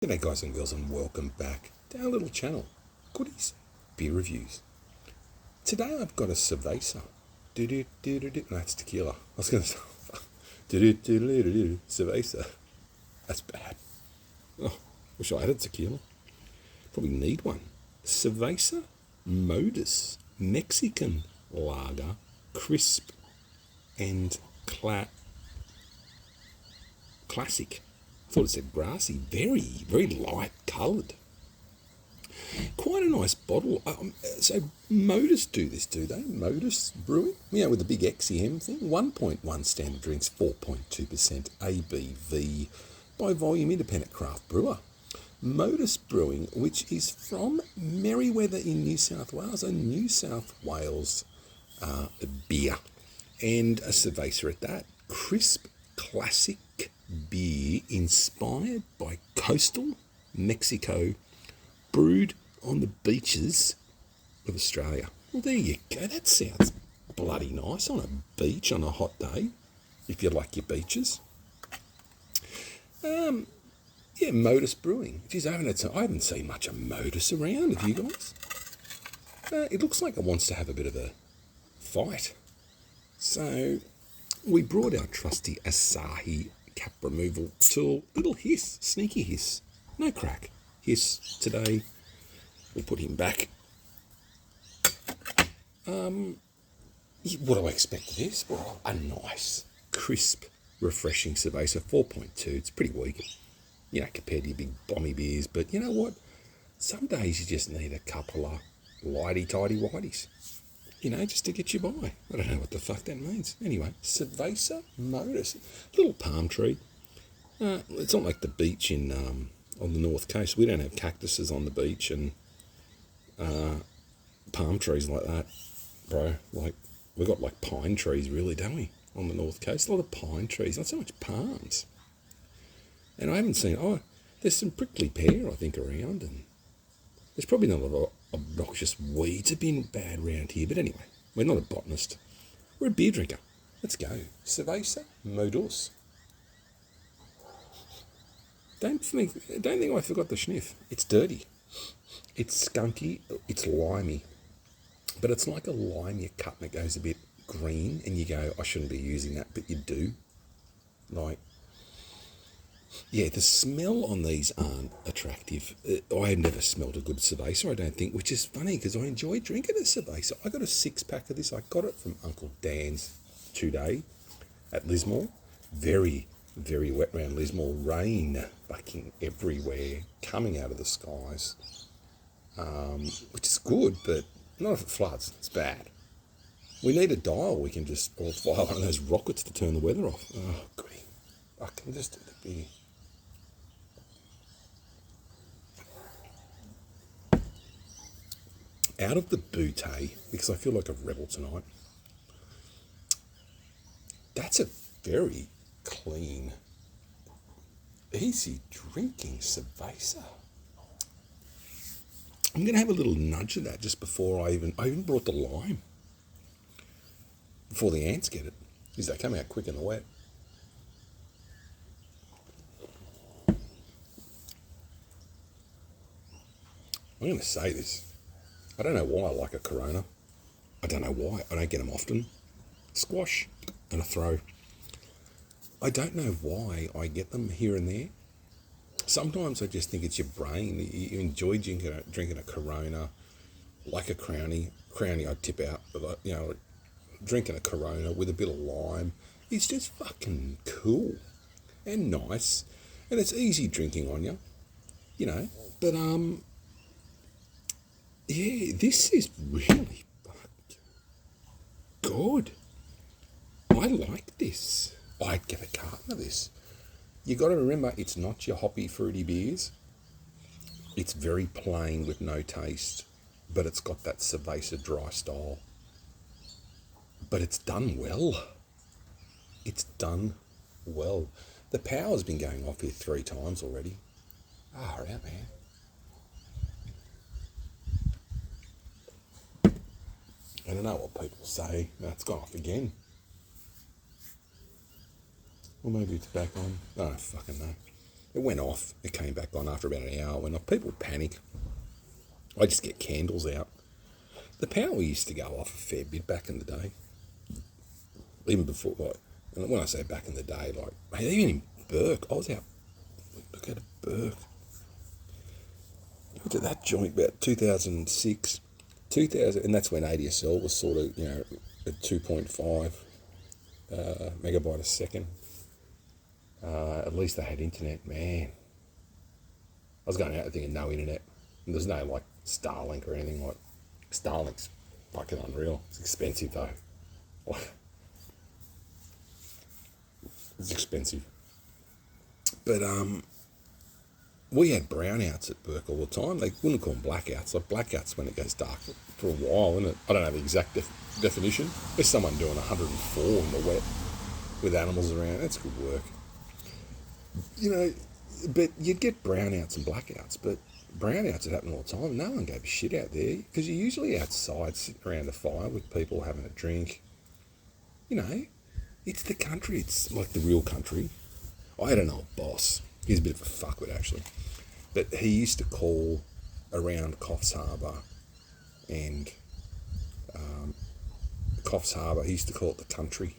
G'day guys and girls, and welcome back to our little channel, Goodies Beer Reviews. Today I've got a Cerveza. No, that's tequila. I was going to say Cerveza. That's bad. Oh, wish I had a tequila. Probably need one. Cerveza Modus Mexican Lager, crisp and classic. I thought it said grassy, very light coloured. Quite a nice bottle. So Modus do this, do they? Modus Brewing? Yeah, with the big XEM thing. 1.1 standard drinks, 4.2% ABV by volume, independent craft brewer. Modus Brewing, which is from Merriweather in New South Wales, a New South Wales beer. And a Cerveza at that. Crisp, classic beer inspired by coastal Mexico, brewed on the beaches of Australia. Well, there you go. That sounds bloody nice on a beach on a hot day, if you like your beaches. Yeah, Modus Brewing. Geez, I haven't seen much of Modus around. Have you guys? It looks like it wants to have a bit of a fight. So we brought our trusty Asahi cap removal tool. Little hiss, sneaky hiss, no crack. Hiss today. We'll put him back. What do I expect of this? Well, a nice, crisp, refreshing Cerveza, 4.2. It's pretty weak, you know, compared to your big bomby beers. But you know what? Some days you just need a couple of lighty-tighty whiteys, you know, just to get you by. I don't know what the fuck that means. Anyway, Cerveza Modus, little palm tree. It's not like the beach in on the north coast. We don't have cactuses on the beach and palm trees like that, bro. Like, we've got like pine trees, really, don't we, on the north coast? A lot of pine trees, not so much palms. And I haven't seen, there's some prickly pear, I think, around, and there's probably not a lot of obnoxious weeds have been bad around here. But anyway, we're not a botanist. We're a beer drinker. Let's go. Cerveza Modus. Don't think I forgot the sniff. It's dirty. It's skunky. It's limey. But it's like a lime you cut and it goes a bit green and you go, I shouldn't be using that, but you do. Like, yeah, the smell on these aren't attractive. I have never smelled a good Cerveza, I don't think, which is funny because I enjoy drinking a Cerveza. I got a 6-pack of this. I got it from Uncle Dan's today at Lismore. Very, very wet round Lismore. Rain fucking everywhere, coming out of the skies, which is good, but not if it floods. It's bad. We need a dial. We can just fire one of those rockets to turn the weather off. Oh, goody. I can just do the beer. Out of the bootay, because I feel like a rebel tonight, that's a very clean, easy drinking Cerveza. I'm going to have a little nudge of that just before I even brought the lime, before the ants get it, because they come out quick in the wet. I'm going to say this. I don't know why I like a Corona. I don't know why. I don't get them often. Squash and a throw. I don't know why I get them here and there. Sometimes I just think it's your brain. You enjoy drinking a Corona, like a Crownie. Crownie I'd tip out, but you know, drinking a Corona with a bit of lime, it's just fucking cool and nice, and it's easy drinking on you, you know. But yeah, this is really fucking good. I like this. I'd get a carton of this. You got to remember, it's not your hoppy, fruity beers. It's very plain with no taste, but it's got that Cerveza dry style. But it's done well. It's done well. The power's been going off here 3 times already. Hurry up, man. I don't know what people say. No, it's gone off again. Or maybe it's back on. I don't fucking know. It went off. It came back on after about an hour. When people panic, I just get candles out. The power used to go off a fair bit back in the day. Even before, like, and when I say back in the day, like, even in Burke, I was out. Look at Burke. Look at that joint about 2006. 2000, and that's when ADSL was sort of, at 2.5 megabyte a second. At least they had internet, man. I was going out thinking no internet. And there's no, like, Starlink or anything like. Starlink's fucking unreal. It's expensive, though. It's expensive. But, we had brownouts at Burke all the time. They wouldn't call them blackouts. Like blackouts when it goes dark for a while, isn't it? I don't know the exact definition. There's someone doing 104 in the wet with animals around. That's good work. But you'd get brownouts and blackouts, but brownouts would happen all the time. No one gave a shit out there because you're usually outside sitting around a fire with people having a drink. It's the country. It's like the real country. I had an old boss. He's a bit of a fuckwit, actually. But he used to call around Coffs Harbour and Coffs Harbour, he used to call it the country.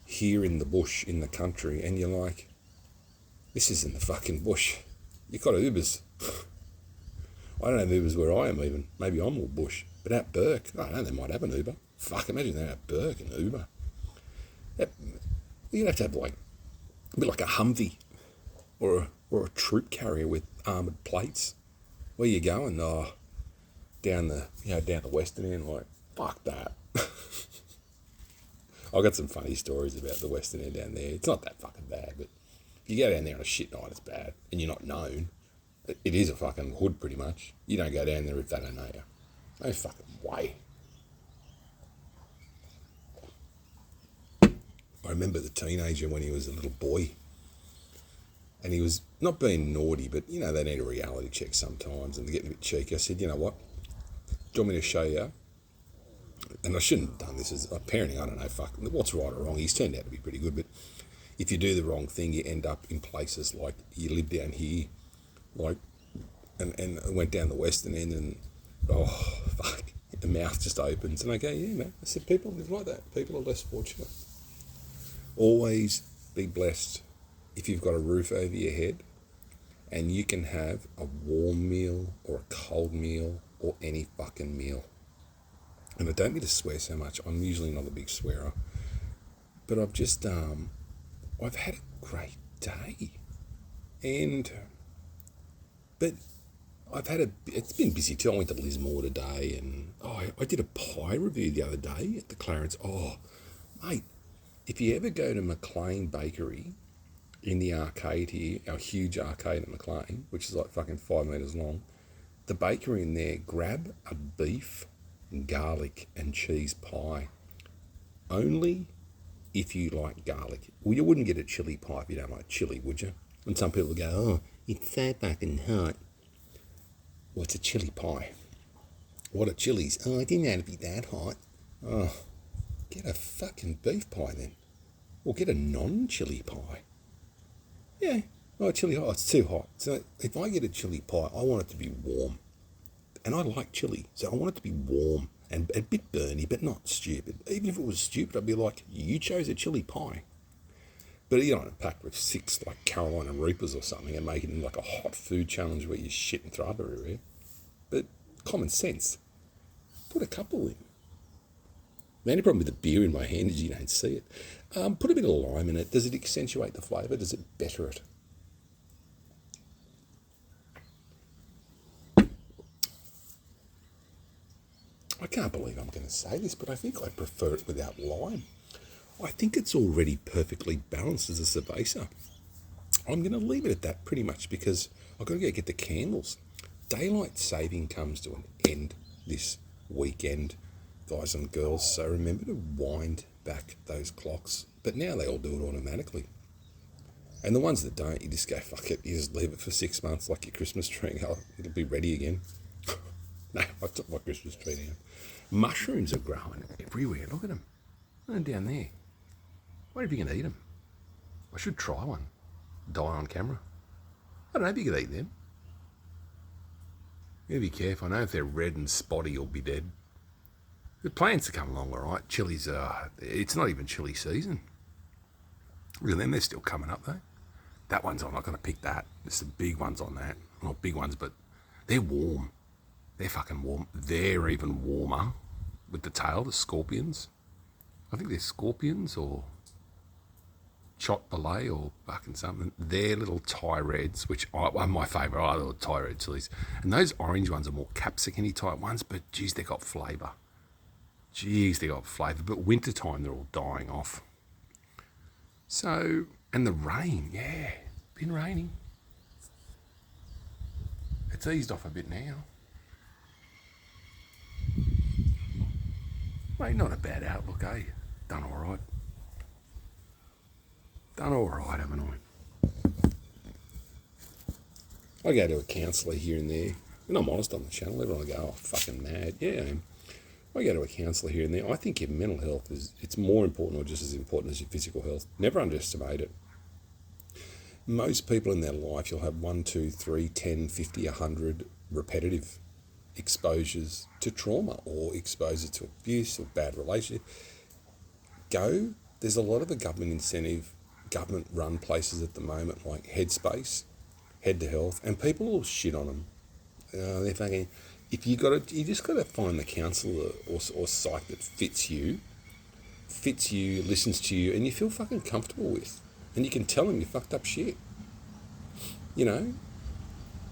Here in the bush, in the country, and you're like, this isn't the fucking bush. You've got Ubers. I don't have Ubers where I am even. Maybe I'm all bush. But at Burke, I don't know, they might have an Uber. Fuck, imagine they're at Burke and Uber. You'd have to have like a bit like a Humvee or a troop carrier with armoured plates. Where you going? Oh, down the Western End. Like, fuck that. I've got some funny stories about the Western End down there. It's not that fucking bad, but if you go down there on a shit night, it's bad, and you're not known. It is a fucking hood, pretty much. You don't go down there if they don't know you. No fucking way. I remember the teenager when he was a little boy, and he was not being naughty, but, they need a reality check sometimes, and they're getting a bit cheeky. I said, you know what? Do you want me to show you? And I shouldn't have done this as parenting. I don't know, fuck, what's right or wrong. He's turned out to be pretty good, but if you do the wrong thing, you end up in places like you live down here, like, and I went down the Western End, and, oh, fuck, the mouth just opens. And I go, yeah, man. I said, people live like that. People are less fortunate. Always be blessed if you've got a roof over your head and you can have a warm meal or a cold meal or any fucking meal. And I don't mean to swear so much. I'm usually not a big swearer. But I've just, I've had a great day. But it's been busy too. I went to Lismore today, and I did a pie review the other day at the Clarence. Oh, mate, if you ever go to McLean Bakery in the arcade here, our huge arcade at McLean, which is like fucking 5 metres long, the bakery in there, grab a beef, garlic and cheese pie. Only if you like garlic. Well, you wouldn't get a chili pie if you don't like chili, would you? And some people go, oh, it's so fucking hot. Well, it's a chili pie. What are chilies? Oh, I didn't know it'd be that hot. Oh, get a fucking beef pie then. Or get a non-chili pie. Yeah, chili hot, it's too hot. So if I get a chili pie, I want it to be warm. And I like chili, so I want it to be warm and a bit burny, but not stupid. Even if it was stupid, I'd be like, you chose a chili pie. But you don't pack with 6 like Carolina Reapers or something and make it in like a hot food challenge where you shit and throw up everywhere. But common sense. Put a couple in. The only problem with the beer in my hand is you don't see it. Put a bit of lime in it. Does it accentuate the flavour? Does it better it? I can't believe I'm going to say this, but I think I prefer it without lime. I think it's already perfectly balanced as a cerveza. I'm going to leave it at that pretty much because I've got to go get the candles. Daylight saving comes to an end this weekend, guys and girls, so remember to wind back those clocks. But now they all do it automatically. And the ones that don't, you just go, fuck it, you just leave it for 6 months like your Christmas tree. It'll be ready again. No, I took my Christmas tree down. Mushrooms are growing everywhere. Look at them. They're down there. What if you can eat them? I should try one. die on camera. I don't know if you could eat them. You gotta be careful. I know if they're red and spotty, you'll be dead. The plants are coming along all right. Chilies are, it's not even chili season. Really, they're still coming up though. That one's, I'm not going to pick that. There's some big ones on that. Not big ones, but they're warm. They're fucking warm. They're even warmer with the tail, the scorpions. I think they're scorpions or shot belay or fucking something. They're little Thai reds, which are my favourite. I love Thai red chilies. And those orange ones are more capsicum-y type ones, but geez, they got flavour. But wintertime, they're all dying off. So, and the rain, yeah, been raining. It's eased off a bit now. Mate, not a bad outlook, eh? Done all right. Haven't I? I go to a counsellor here and there. And I'm honest on the channel. Everyone will go, oh, fucking mad. Yeah, I go to a counsellor here and there. I think your mental health it's more important or just as important as your physical health. Never underestimate it. Most people in their life, you'll have 1, 2, 3, 10, 50, 100 repetitive exposures to trauma or exposure to abuse or bad relationship. There's a lot of the government incentive, government-run places at the moment, like Headspace, Head to Health, and people will shit on them. They're fucking... you just got to find the counsellor or psych that fits you, listens to you, and you feel fucking comfortable with. And you can tell them you fucked up shit. You know?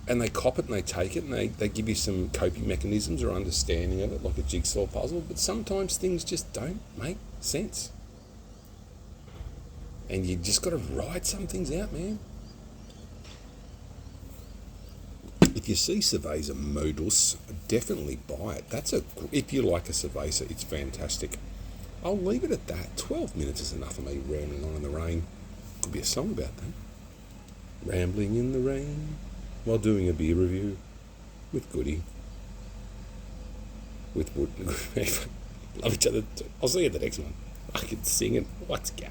And they cop it and they take it and they give you some coping mechanisms or understanding of it, like a jigsaw puzzle. But sometimes things just don't make sense. And you just got to ride some things out, man. If you see Cerveza Modus, definitely buy it. If you like a Cerveza, it's fantastic. I'll leave it at that. 12 minutes is enough of me rambling on in the rain. Could be a song about that. Rambling in the rain while doing a beer review with Goody. With Wood. Love each other. I'll see you at the next one. I can sing it. Let's go.